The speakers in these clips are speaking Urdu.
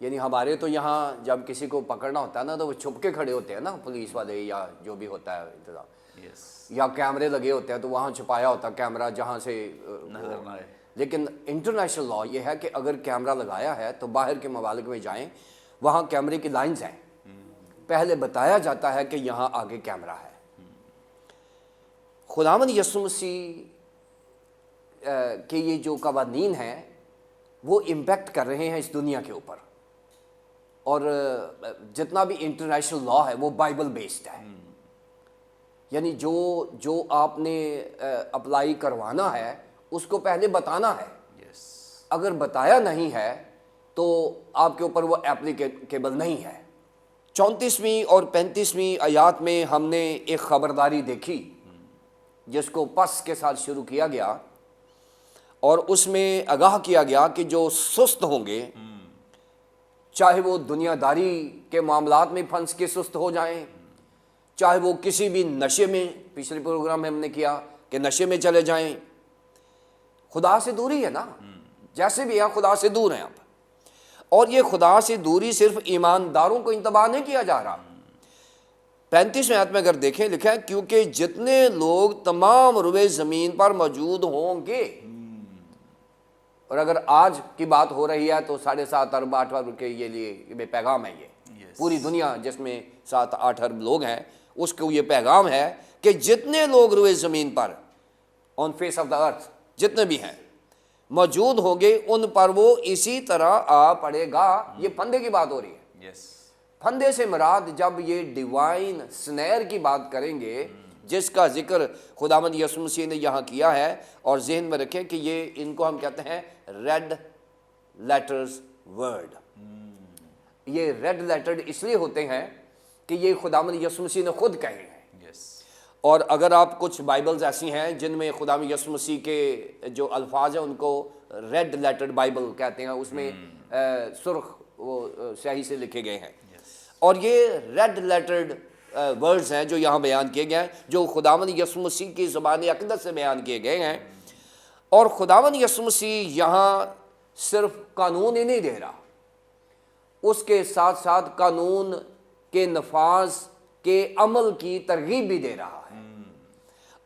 یعنی ہمارے تو یہاں جب کسی کو پکڑنا ہوتا ہے نا تو وہ چھپ کے کھڑے ہوتے ہیں نا پولیس والے یا جو بھی ہوتا ہے انتظام، یا کیمرے لگے ہوتے ہیں تو وہاں چھپایا ہوتا ہے کیمرہ جہاں سے نظر نہ آئے۔ لیکن انٹرنیشنل لا یہ ہے کہ اگر کیمرہ لگایا ہے تو باہر کے ممالک میں جائیں، وہاں کیمرے کی لائنز ہیں، پہلے بتایا جاتا ہے کہ یہاں آگے کیمرہ ہے۔ خداوند یسوع مسیح کے یہ جو قوانین ہیں وہ امپیکٹ کر رہے ہیں اس دنیا کے اوپر، اور جتنا بھی انٹرنیشنل لا ہے وہ بائبل بیسڈ ہے، یعنی جو آپ نے اپلائی کروانا ہے اس کو پہلے بتانا ہے، اگر بتایا نہیں ہے تو آپ کے اوپر وہ ایپلیکیبل نہیں ہے۔ 34ویں اور 35ویں آیات میں ہم نے ایک خبرداری دیکھی جس کو پس کے ساتھ شروع کیا گیا، اور اس میں آگاہ کیا گیا کہ جو سست ہوں گے، چاہے وہ دنیا داری کے معاملات میں پھنس کے سست ہو جائیں، چاہے وہ کسی بھی نشے میں، پچھلے پروگرام میں ہم نے کیا کہ نشے میں چلے جائیں، خدا سے دوری ہے نا، جیسے بھی ہیں خدا سے دور ہیں آپ، اور یہ خدا سے دوری صرف ایمانداروں کو انتباہ نہیں کیا جا رہا۔ 35ویں آیت میں اگر دیکھیں لکھا ہے کیونکہ جتنے لوگ تمام روئے زمین پر موجود ہوں گے، اور اگر آج کی بات ہو رہی ہے تو 7.5 ارب 8 ارب کے یہ لیے پیغام ہے، یہ پوری دنیا جس میں 7-8 ارب لوگ ہیں اس کو یہ پیغام ہے کہ جتنے لوگ روئے زمین پر آن فیس آف دا ارتھ جتنے بھی ہیں موجود ہوں گے ان پر وہ اسی طرح آ پڑے گا۔ یہ پھندے کی بات ہو رہی ہے۔ پھندے سے مراد جب یہ ڈیوائن سنیر کی بات کریں گے جس کا ذکر خداوند یسوع مسیح نے یہاں کیا ہے، اور ذہن میں رکھیں کہ یہ ان کو ہم کہتے ہیں ریڈ لیٹرز ورڈ۔ یہ ریڈ لیٹرڈ اس لیے ہوتے ہیں کہ یہ خداوند یسوع مسیح نے خود کہے ہیں، اور اگر آپ کچھ بائبلز ایسی ہیں جن میں خداوند یسوع مسیح کے جو الفاظ ہیں ان کو ریڈ لیٹرڈ بائبل کہتے ہیں، اس میں سرخ وہ سیاہی سے لکھے گئے ہیں، اور یہ ریڈ لیٹرڈ ورڈز ہیں جو یہاں بیان کیے گئے ہیں، جو خداوند یسوع مسیح کی زبان اقدس سے بیان کیے گئے ہیں۔ اور خداوند یسوع مسیح یہاں صرف قانون ہی نہیں دے رہا، اس کے ساتھ ساتھ قانون کے نفاذ کے عمل کی ترغیب بھی دے رہا ہے،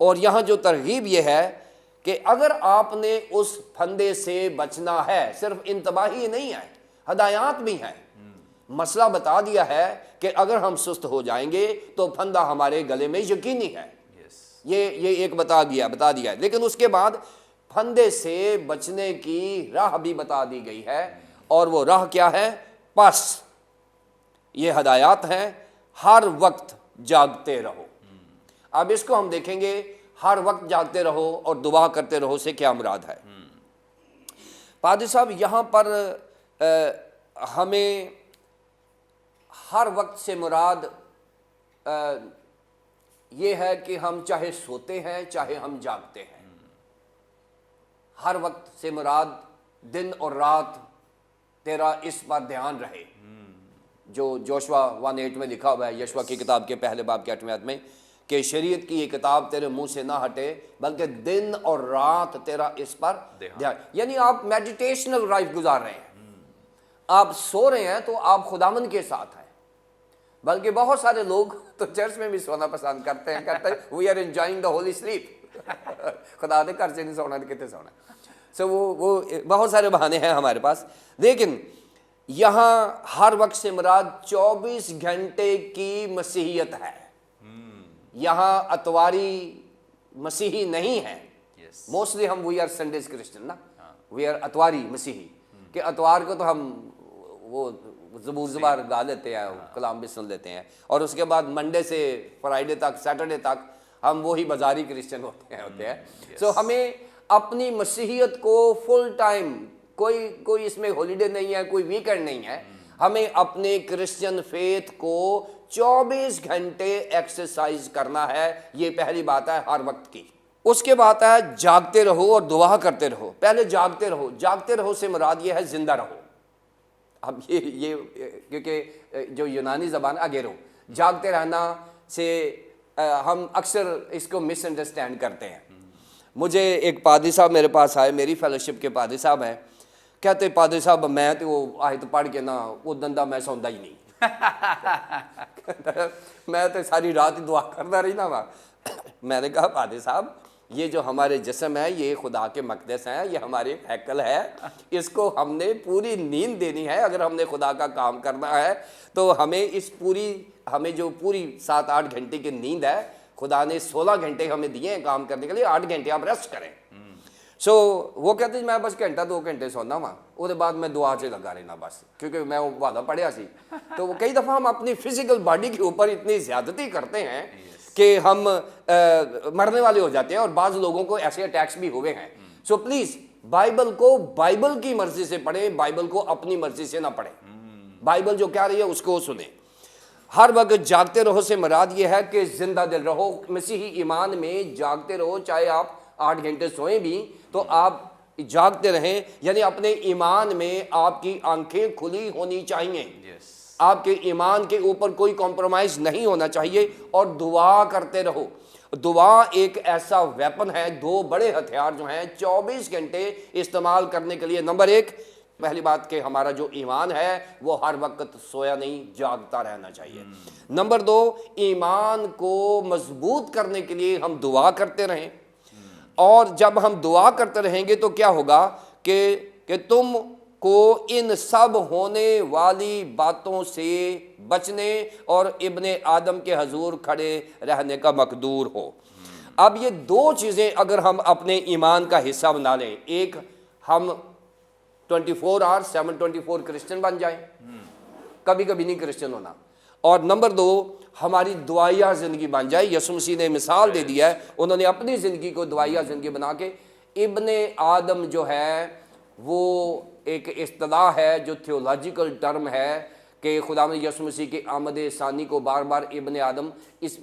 اور یہاں جو ترغیب یہ ہے کہ اگر آپ نے اس پھندے سے بچنا ہے، صرف انتباہی نہیں ہے، ہدایات بھی ہیں، مسئلہ بتا دیا ہے کہ اگر ہم سست ہو جائیں گے تو پھندا ہمارے گلے میں یقینی ہے، یہ ایک بتا دیا ہے، لیکن اس کے بعد پھندے سے بچنے کی راہ بھی بتا دی گئی ہے، اور وہ راہ کیا ہے؟ پس یہ ہدایات ہیں، ہر وقت جاگتے رہو۔ اب اس کو ہم دیکھیں گے، ہر وقت جاگتے رہو اور دعا کرتے رہو سے کیا مراد ہے۔ پادری صاحب یہاں پر ہمیں ہر وقت سے مراد یہ ہے کہ ہم چاہے سوتے ہیں چاہے ہم جاگتے ہیں، ہر وقت سے مراد دن اور رات تیرا اس پر دھیان رہے، جو جوشوا 1:8 میں لکھا ہوا ہے، یشوا کی کتاب کے پہلے باب کے 8ویں آیت میں، کہ شریعت کی یہ کتاب تیرے منہ سے نہ ہٹے بلکہ دن اور رات تیرا اس پر دھیان، یعنی آپ میڈیٹیشنل لائف گزار رہے ہیں، آپ سو رہے ہیں تو آپ خداوند کے ساتھ ہیں، بلکہ بہت سارے لوگ تو چرچ میں بھی سونا پسند کرتے ہیں، کہتے ہیں we are enjoying the holy sleep, خدا دے گھر سے نہیں سونا تو کتنے سونا، سو وہ بہت سارے بہانے ہیں ہمارے پاس، لیکن یہاں ہر وقت سے مراد 24 گھنٹے کی مسیحیت ہے، یہاں اتواری مسیحی نہیں ہے، موسٹلی ہم وی آر سنڈیز کرسچن نا، وی آر اتواری مسیحی، کہ اتوار کو تو ہم وہ زبور زبار گا لیتے ہیں، کلام بھی سن لیتے ہیں، اور اس کے بعد منڈے سے فرائیڈے تک، سیٹرڈے تک ہم وہی بازاری کرسچن ہوتے ہیں۔ سو ہمیں اپنی مسیحیت کو فل ٹائم، کوئی اس میں ہالیڈے نہیں ہے، کوئی ویکینڈ نہیں ہے، ہمیں اپنے کرسچن فیتھ کو 24 گھنٹے ایکسرسائز کرنا ہے، یہ پہلی بات ہے ہر وقت کی۔ اس کے بعد ہے جاگتے رہو اور دعا کرتے رہو۔ پہلے جاگتے رہو، جاگتے رہو سے مراد یہ ہے زندہ رہو۔ اب یہ کیونکہ جو یونانی زبان اگیرو، جاگتے رہنا سے ہم اکثر اس کو مس انڈرسٹینڈ کرتے ہیں۔ مجھے ایک پادری صاحب میرے پاس آئے، میری فیلوشپ کے پادری صاحب ہیں، کہتے پادری صاحب میں تو وہ آیت پڑھ کے نا وہ دندہ میں سوندا ہی نہیں میں تو ساری رات دعا کرتا رہنا وا. میں نے کہا پادری صاحب یہ جو ہمارے جسم ہے یہ خدا کے مقدس ہیں, یہ ہمارے ہیکل ہے, اس کو ہم نے پوری نیند دینی ہے. اگر ہم نے خدا کا کام کرنا ہے تو ہمیں جو پوری 7-8 گھنٹے کی نیند ہے, خدا نے 16 گھنٹے ہمیں دیے ہیں کام کرنے کے لیے, 8 گھنٹے آپ ریسٹ کریں. وہ کہتے ہیں میں بس گھنٹہ 2 گھنٹے سونا وا, وہ بعد میں دعا سے لگا رہنا بس, کیونکہ میں وہ وعدہ پڑھیا سی. تو کئی دفعہ ہم اپنی فزیکل باڈی کے اوپر اتنی زیادتی کرتے ہیں کہ ہم مرنے والے ہو جاتے ہیں, اور بعض لوگوں کو ایسے اٹیکس بھی ہوئے ہیں. سو پلیز بائبل کو بائبل کی مرضی سے پڑھیں, بائبل کو اپنی مرضی سے نہ پڑھیں. بائبل جو کہہ رہی ہے اس کو سنیں. ہر وقت جاگتے رہو سے مراد یہ ہے کہ زندہ دل رہو مسیحی ایمان میں, جاگتے رہو. چاہے آپ 8 گھنٹے سوئیں بھی تو آپ جاگتے رہیں, یعنی اپنے ایمان میں آپ کی آنکھیں کھلی ہونی چاہیے. آپ کے ایمان کے اوپر کوئی کمپرومائز نہیں ہونا چاہیے, اور دعا کرتے رہو. دعا ایک ایسا ویپن ہے, 2 بڑے ہتھیار جو ہیں 24 گھنٹے استعمال کرنے کے لیے. نمبر 1, پہلی بات کہ ہمارا جو ایمان ہے وہ ہر وقت سویا نہیں, جاگتا رہنا چاہیے. نمبر 2, ایمان کو مضبوط کرنے کے لیے ہم دعا کرتے رہیں. اور جب ہم دعا کرتے رہیں گے تو کیا ہوگا کہ تم کو ان سب ہونے والی باتوں سے بچنے اور ابن آدم کے حضور کھڑے رہنے کا مقدور ہو. اب یہ 2 چیزیں اگر ہم اپنے ایمان کا حصہ بنا لیں, ایک ہم 24 hours 7/24 کرسچن بن جائیں, کبھی کبھی نہیں کرسچن ہونا. اور نمبر 2, ہماری دعائیہ زندگی بن جائے. یسوع مسیح نے مثال دے دیا ہے, انہوں نے اپنی زندگی کو دعائیہ زندگی بنا کے. ابن آدم جو ہے وہ ایک اصطلاح ہے جو تھیولوجیکل ٹرم ہے کہ خدا یسوع مسیح کے آمد ثانی کو بار بار ابن آدم اس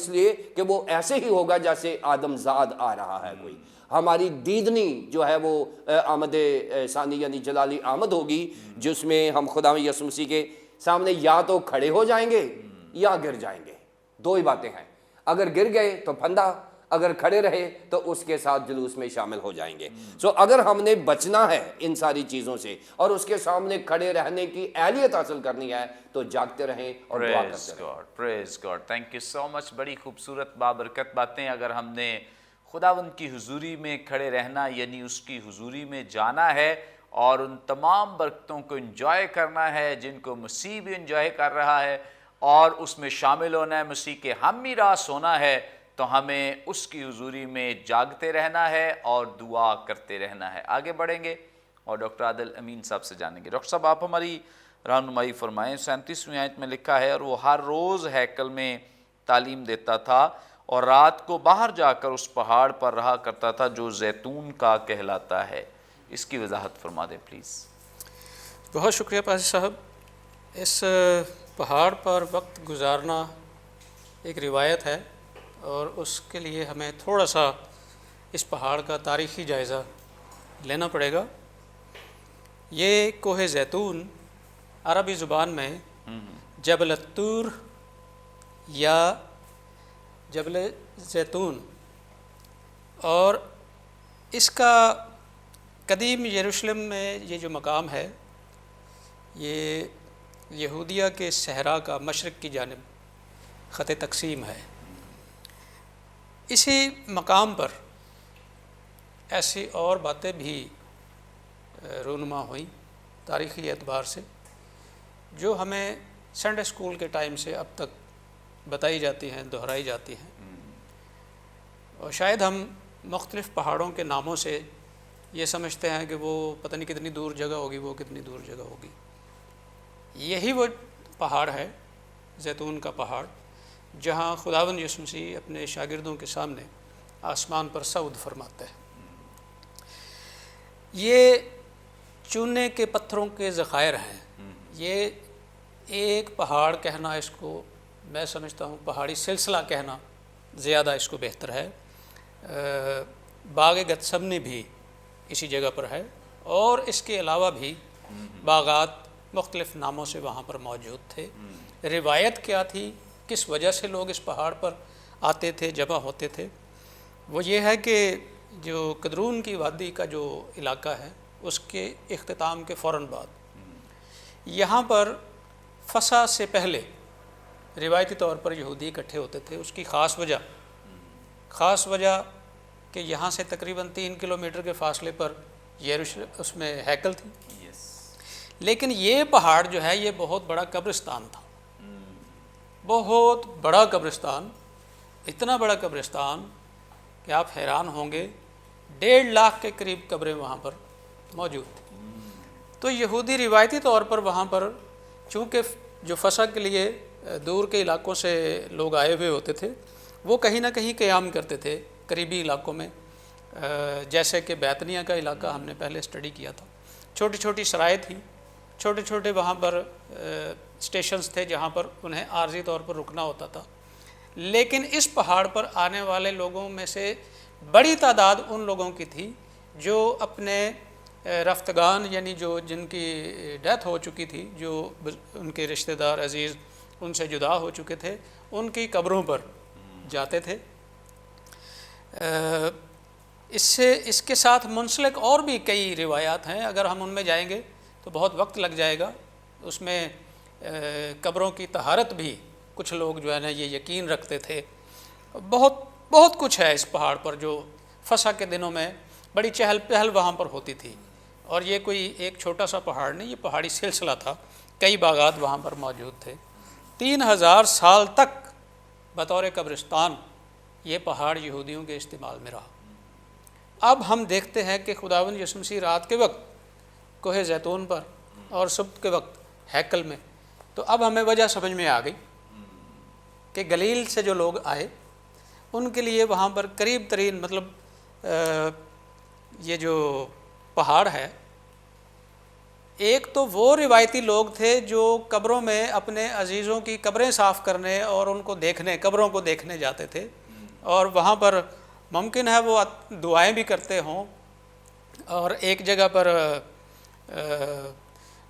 لیے کہ وہ ایسے ہی ہوگا جیسے آدم زاد آ رہا ہے کوئی. ہماری دیدنی جو ہے وہ آمد ثانی یعنی جلالی آمد ہوگی, جس میں ہم خدا یسوع مسیح کے سامنے یا تو کھڑے ہو جائیں گے یا گر جائیں گے. 2 ہی باتیں ہیں, اگر گر گئے تو پھندا, اگر کھڑے رہے تو اس کے ساتھ جلوس میں شامل ہو جائیں گے. سو اگر ہم نے بچنا ہے ان ساری چیزوں سے اور اس کے سامنے کھڑے رہنے کی اہلیت حاصل کرنی ہے تو جاگتے رہیں اور دعا کرتے رہیں. پریز گاڈ, تھینک یو سو مچ. بڑی خوبصورت بابرکت باتیں. اگر ہم نے خداوند کی حضوری میں کھڑے رہنا یعنی اس کی حضوری میں جانا ہے اور ان تمام برکتوں کو انجوائے کرنا ہے جن کو مسیح بھی انجوائے کر رہا ہے, اور اس میں شامل ہونا ہے, مسیح کے ہم میراث ہونا ہے, تو ہمیں اس کی حضوری میں جاگتے رہنا ہے اور دعا کرتے رہنا ہے. آگے بڑھیں گے اور ڈاکٹر عادل امین صاحب سے جانیں گے. ڈاکٹر صاحب آپ ہماری رہنمائی فرمائیں. 37ویں آیت میں لکھا ہے, اور وہ ہر روز ہیکل میں تعلیم دیتا تھا اور رات کو باہر جا کر اس پہاڑ پر رہا کرتا تھا جو زیتون کا کہلاتا ہے. اس کی وضاحت فرما دیں پلیز. بہت شکریہ پادری صاحب. اس پہاڑ پر وقت گزارنا ایک روایت ہے, اور اس کے لیے ہمیں تھوڑا سا اس پہاڑ کا تاریخی جائزہ لینا پڑے گا. یہ کوہ زیتون عربی زبان میں جبل الطور یا جبل زیتون, اور اس کا قدیم یروشلم میں یہ جو مقام ہے یہ یہودیہ کے صحرا کا مشرق کی جانب خط تقسیم ہے. اسی مقام پر ایسی اور باتیں بھی رونما ہوئیں تاریخی اعتبار سے, جو ہمیں سنڈے اسکول کے ٹائم سے اب تک بتائی جاتی ہیں, دہرائی جاتی ہیں. اور شاید ہم مختلف پہاڑوں کے ناموں سے یہ سمجھتے ہیں کہ وہ پتہ نہیں کتنی دور جگہ ہوگی, وہ کتنی دور جگہ ہوگی. یہی وہ پہاڑ ہے, زیتون کا پہاڑ, جہاں خداوند یسوع مسیح اپنے شاگردوں کے سامنے آسمان پر صعود فرماتے ہیں. یہ چونے کے پتھروں کے ذخائر ہیں. یہ ایک پہاڑ کہنا, اس کو میں سمجھتا ہوں پہاڑی سلسلہ کہنا زیادہ اس کو بہتر ہے. باغ گتسمنی بھی اسی جگہ پر ہے, اور اس کے علاوہ بھی باغات مختلف ناموں سے وہاں پر موجود تھے. روایت کیا تھی, کس وجہ سے لوگ اس پہاڑ پر آتے تھے, جمع ہوتے تھے, وہ یہ ہے کہ جو قدرون کی وادی کا جو علاقہ ہے اس کے اختتام کے فوراً بعد یہاں پر فسح سے پہلے روایتی طور پر یہودی اکٹھے ہوتے تھے. اس کی خاص وجہ کہ یہاں سے تقریباً 3 کلومیٹر کے فاصلے پر اس میں ہیکل تھی. لیکن یہ پہاڑ جو ہے یہ بہت بڑا قبرستان تھا, بہت بڑا قبرستان, اتنا بڑا قبرستان کہ آپ حیران ہوں گے. 1.5 لاکھ کے قریب قبریں وہاں پر موجود تھیں. تو یہودی روایتی طور پر وہاں پر چونکہ جو فسح کے لیے دور کے علاقوں سے لوگ آئے ہوئے ہوتے تھے, وہ کہیں نہ کہیں قیام کرتے تھے قریبی علاقوں میں, جیسے کہ بیتنیہ کا علاقہ ہم نے پہلے اسٹڈی کیا تھا. چھوٹی چھوٹی سرائے تھیں, چھوٹے چھوٹے وہاں پر اسٹیشنز تھے جہاں پر انہیں عارضی طور پر رکنا ہوتا تھا. لیکن اس پہاڑ پر آنے والے لوگوں میں سے بڑی تعداد ان لوگوں کی تھی جو اپنے رفتگان, یعنی جن کی ڈیتھ ہو چکی تھی, جو ان کے رشتہ دار عزیز ان سے جدا ہو چکے تھے, ان کی قبروں پر جاتے تھے. اس کے ساتھ منسلک اور بھی کئی روایات ہیں, اگر ہم ان میں جائیں گے تو بہت وقت لگ جائے گا. اس میں قبروں کی طہارت بھی کچھ لوگ جو ہے نا یہ یقین رکھتے تھے. بہت کچھ ہے اس پہاڑ پر جو فسح کے دنوں میں بڑی چہل پہل وہاں پر ہوتی تھی. اور یہ کوئی ایک چھوٹا سا پہاڑ نہیں, یہ پہاڑی سلسلہ تھا, کئی باغات وہاں پر موجود تھے. 3000 سال تک بطور قبرستان یہ پہاڑ یہودیوں کے استعمال میں رہا. اب ہم دیکھتے ہیں کہ خداوند یسوع مسیح رات کے وقت کوہ زیتون پر اور صبح کے وقت ہیکل میں, تو اب ہمیں وجہ سمجھ میں آ گئی کہ گلیل سے جو لوگ آئے ان کے لیے وہاں پر قریب ترین یہ جو پہاڑ ہے, ایک تو وہ روایتی لوگ تھے جو قبروں میں اپنے عزیزوں کی قبریں صاف کرنے اور ان کو دیکھنے, قبروں کو دیکھنے جاتے تھے, اور وہاں پر ممکن ہے وہ دعائیں بھی کرتے ہوں, اور ایک جگہ پر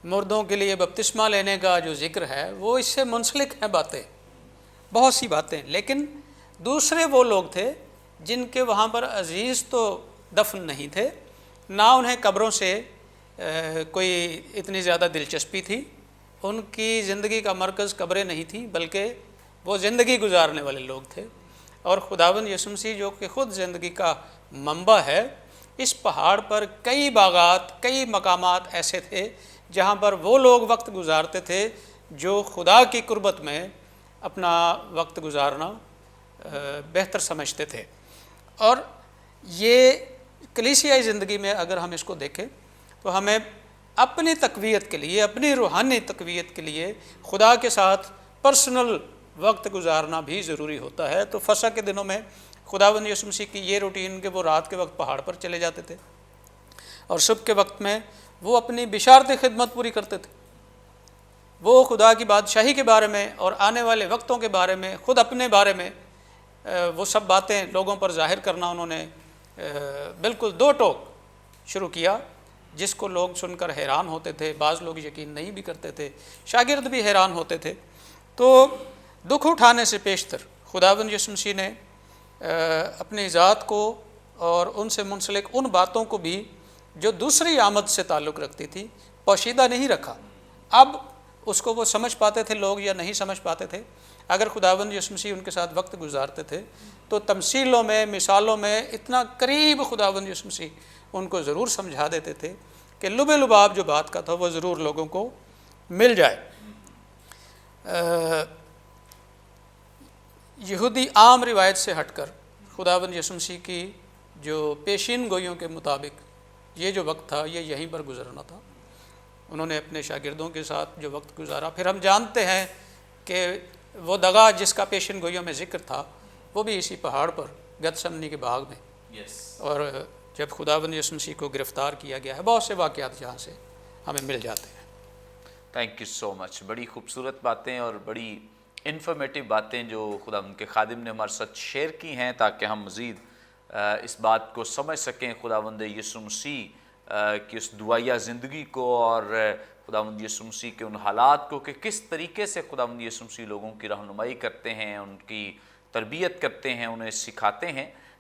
مردوں کے لیے بپتسمہ لینے کا جو ذکر ہے وہ اس سے منسلک ہیں باتیں, بہت سی باتیں. لیکن دوسرے وہ لوگ تھے جن کے وہاں پر عزیز تو دفن نہیں تھے, نہ انہیں قبروں سے کوئی اتنی زیادہ دلچسپی تھی, ان کی زندگی کا مرکز قبریں نہیں تھیں, بلکہ وہ زندگی گزارنے والے لوگ تھے. اور خداوند یسوع مسیح جو کہ خود زندگی کا منبع ہے, اس پہاڑ پر کئی باغات, کئی مقامات ایسے تھے جہاں پر وہ لوگ وقت گزارتے تھے جو خدا کی قربت میں اپنا وقت گزارنا بہتر سمجھتے تھے. اور یہ کلیسیائی زندگی میں اگر ہم اس کو دیکھیں تو ہمیں اپنی تقویت کے لیے, اپنی روحانی تقویت کے لیے خدا کے ساتھ پرسنل وقت گزارنا بھی ضروری ہوتا ہے. تو فسح کے دنوں میں خداوند یسوع مسیح کی یہ روٹین کہ وہ رات کے وقت پہاڑ پر چلے جاتے تھے اور صبح کے وقت میں وہ اپنی بشارت خدمت پوری کرتے تھے. وہ خدا کی بادشاہی کے بارے میں اور آنے والے وقتوں کے بارے میں, خود اپنے بارے میں وہ سب باتیں لوگوں پر ظاہر کرنا انہوں نے بالکل 2 ٹوک شروع کیا, جس کو لوگ سن کر حیران ہوتے تھے. بعض لوگ یقین نہیں بھی کرتے تھے, شاگرد بھی حیران ہوتے تھے. تو دکھ اٹھانے سے پیشتر خداوند یسوع مسیح نے اپنی ذات کو اور ان سے منسلک ان باتوں کو بھی جو دوسری آمد سے تعلق رکھتی تھی پوشیدہ نہیں رکھا. اب اس کو وہ سمجھ پاتے تھے لوگ یا نہیں سمجھ پاتے تھے, اگر خداوند یسوع مسیح ان کے ساتھ وقت گزارتے تھے تو تمثیلوں میں, مثالوں میں اتنا قریب خداوند یسوع مسیح ان کو ضرور سمجھا دیتے تھے کہ لب لباب جو بات کا تھا وہ ضرور لوگوں کو مل جائے. یہودی عام روایت سے ہٹ کر خداوند یسوع مسیح کی جو پیشین گوئیوں کے مطابق یہ جو وقت تھا یہ یہیں پر گزرنا تھا. انہوں نے اپنے شاگردوں کے ساتھ جو وقت گزارا, پھر ہم جانتے ہیں کہ وہ دغا جس کا پیشین گوئیوں میں ذکر تھا وہ بھی اسی پہاڑ پر گتسمنی کے باغ میں. اور جب خداوند یسوع مسیح کو گرفتار کیا گیا ہے, بہت سے واقعات جہاں سے ہمیں مل جاتے ہیں. تھینک یو سو مچ. بڑی خوبصورت باتیں اور بڑی انفارمیٹیو باتیں جو خداوند کے خادم نے ہمارے ساتھ شیئر کی ہیں تاکہ ہم مزید اس بات کو سمجھ سکیں خداوند یسوع مسیح کی اس دعائیہ زندگی کو اور خداوند یسوع مسیح کے ان حالات کو کہ کس طریقے سے خداوند یسوع مسیح لوگوں کی رہنمائی کرتے ہیں, ان کی تربیت کرتے ہیں, انہیں سکھاتے ہیں.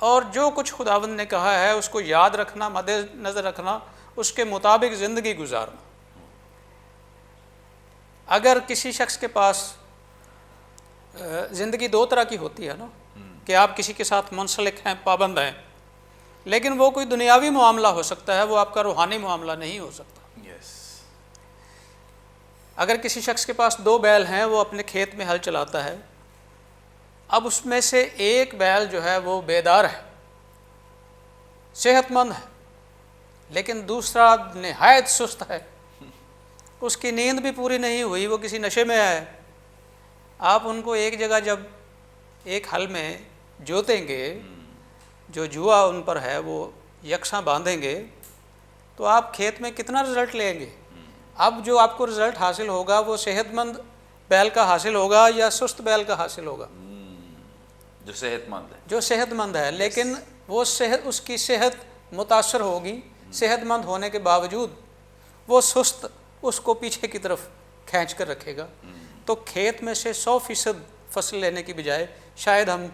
اور جو کچھ خداوند نے کہا ہے اس کو یاد رکھنا، مد نظر رکھنا، اس کے مطابق زندگی گزارنا۔ اگر کسی شخص کے پاس زندگی دو طرح کی ہوتی ہے نا، کہ آپ کسی کے ساتھ منسلک ہیں، پابند ہیں، لیکن وہ کوئی دنیاوی معاملہ ہو سکتا ہے، وہ آپ کا روحانی معاملہ نہیں ہو سکتا۔ اگر کسی شخص کے پاس 2 بیل ہیں، وہ اپنے کھیت میں ہل چلاتا ہے، اب اس میں سے ایک بیل جو ہے وہ بیدار ہے، صحت مند ہے، لیکن دوسرا نہایت سست ہے، اس کی نیند بھی پوری نہیں ہوئی، وہ کسی نشے میں ہے۔ آپ ان کو ایک جگہ جب ایک ہل میں جوتیں گے، جو جوا ان پر ہے وہ یکساں باندھیں گے، تو آپ کھیت میں کتنا رزلٹ لیں گے؟ اب جو آپ کو رزلٹ حاصل ہوگا وہ صحت مند بیل کا حاصل ہوگا یا سست بیل کا حاصل ہوگا؟ جو صحت مند ہے، جو صحت مند ہے، لیکن وہ اس کی صحت متاثر ہوگی، صحت مند ہونے کے باوجود وہ سست اس کو پیچھے کی طرف کھینچ کر رکھے گا۔ تو کھیت میں سے 100% فصل لینے کی بجائے شاید ہم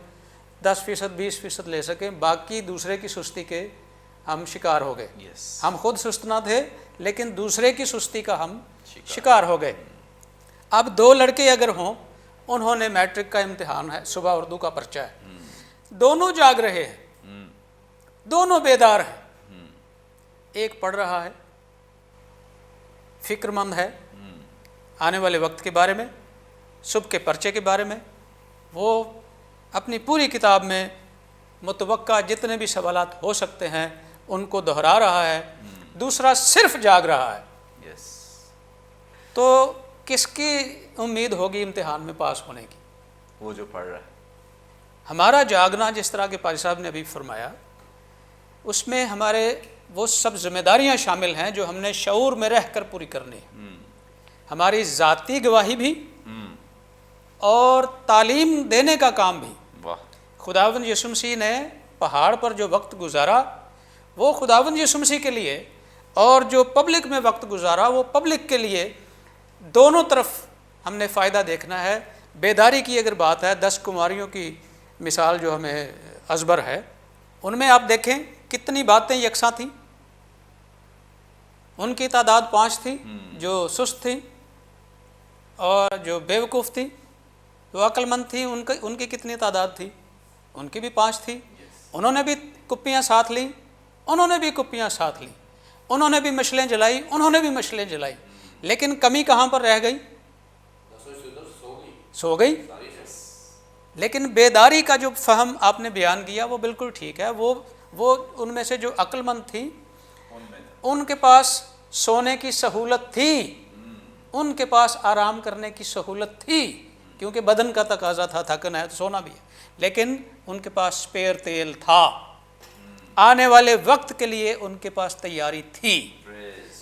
10%، 20% لے سکیں، باقی دوسرے کی سستی کے ہم شکار ہو گئے۔ ہم خود سست نہ تھے، لیکن دوسرے کی سستی کا ہم شکار ہو گئے۔ اب 2 لڑکے اگر ہوں، انہوں نے میٹرک کا امتحان ہے، صبح اردو کا پرچہ ہے، دونوں جاگ رہے ہیں، دونوں بیدار ہیں، ایک پڑھ رہا ہے، فکر مند ہے آنے والے وقت کے بارے میں، صبح کے پرچے کے بارے میں، وہ اپنی پوری کتاب میں متوقع جتنے بھی سوالات ہو سکتے ہیں ان کو دہرا رہا ہے، دوسرا صرف جاگ رہا ہے۔ تو کس کی امید ہوگی امتحان میں پاس ہونے کی؟ وہ جو پڑھ رہا ہے۔ ہمارا جاگنا، جس طرح کے پادری صاحب نے ابھی فرمایا، اس میں ہمارے وہ سب ذمہ داریاں شامل ہیں جو ہم نے شعور میں رہ کر پوری کرنی ہے۔ ہماری ذاتی گواہی بھی اور تعلیم دینے کا کام بھی۔ خداوند یسوع مسیح نے پہاڑ پر جو وقت گزارا وہ خداوند یسوع مسیح کے لیے، اور جو پبلک میں وقت گزارا وہ پبلک کے لیے، دونوں طرف ہم نے فائدہ دیکھنا ہے۔ بیداری کی اگر بات ہے، 10 کماریوں کی مثال جو ہمیں ازبر ہے، ان میں آپ دیکھیں کتنی باتیں یکساں تھیں۔ ان کی تعداد 5 تھی، جو سست تھی اور جو بیوقوف تھی، جو عقل مند تھی، ان کی کتنی تعداد تھی؟ ان کی بھی 5 تھی۔ انہوں نے بھی کپیاں ساتھ لیں، انہوں نے بھی کپیاں ساتھ لیں، انہوں نے بھی مشلیں جلائی، انہوں نے بھی مشلیں جلائی، لیکن کمی کہاں پر رہ گئی؟ سو گئی۔ لیکن بیداری کا جو فہم آپ نے بیان کیا وہ بالکل ٹھیک ہے۔ وہ ان میں سے جو عقل مند تھی، ان کے پاس سونے کی سہولت تھی، ان کے پاس آرام کرنے کی سہولت تھی، کیونکہ بدن کا تقاضا تھا، تھکن ہے تو سونا بھی ہے، لیکن ان کے پاس سپیئر تیل تھا، آنے والے وقت کے لیے ان کے پاس تیاری تھی۔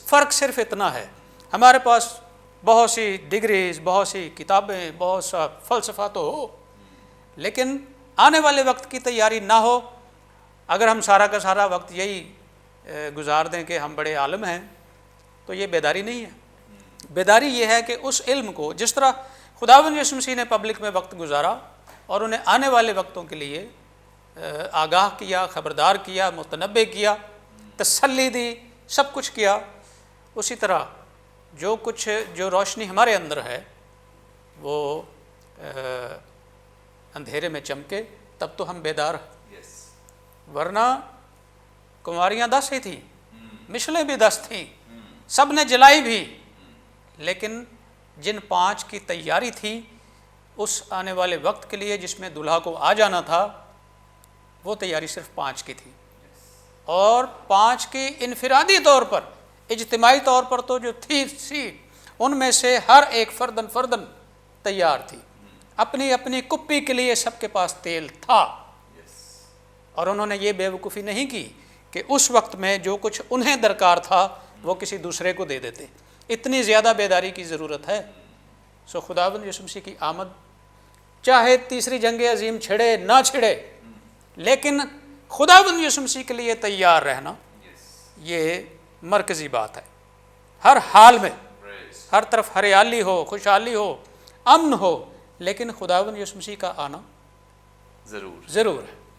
فرق صرف اتنا ہے، ہمارے پاس بہت سی ڈگریز، بہت سی کتابیں، بہت سا فلسفہ تو ہو، لیکن آنے والے وقت کی تیاری نہ ہو۔ اگر ہم سارا کا سارا وقت یہی گزار دیں کہ ہم بڑے عالم ہیں، تو یہ بیداری نہیں ہے۔ بیداری یہ ہے کہ اس علم کو، جس طرح خداوند یسوع مسیح نے پبلک میں وقت گزارا اور انہیں آنے والے وقتوں کے لیے آگاہ کیا، خبردار کیا، متنبع کیا، تسلی دی، سب کچھ کیا، اسی طرح جو روشنی ہمارے اندر ہے وہ اندھیرے میں چمکے، تب تو ہم بیدار ہیں۔ ورنہ کماریاں 10 ہی تھیں، مشلیں بھی 10 تھیں، سب نے جلائی بھی، لیکن جن 5 کی تیاری تھی اس آنے والے وقت کے لیے جس میں دلہا کو آ جانا تھا، وہ تیاری صرف 5 کی تھی، اور 5 کی انفرادی طور پر، اجتماعی طور پر تو جو تھی ان میں سے ہر ایک فردن تیار تھی، اپنی اپنی کپی کے لیے سب کے پاس تیل تھا، اور انہوں نے یہ بیوقوفی نہیں کی کہ اس وقت میں جو کچھ انہیں درکار تھا وہ کسی دوسرے کو دے دیتے۔ اتنی زیادہ بیداری کی ضرورت ہے۔ سو خداوند یسوع مسیح کی آمد چاہے تیسری جنگ عظیم چھڑے نہ چھڑے، لیکن خداوند یسوع مسیح کے لیے تیار رہنا یہ مرکزی بات ہے۔ ہر حال میں، ہر طرف ہریالی ہو، خوشحالی ہو، امن ہو، لیکن خداوند یسوع مسیح کا آنا ضرور ہے۔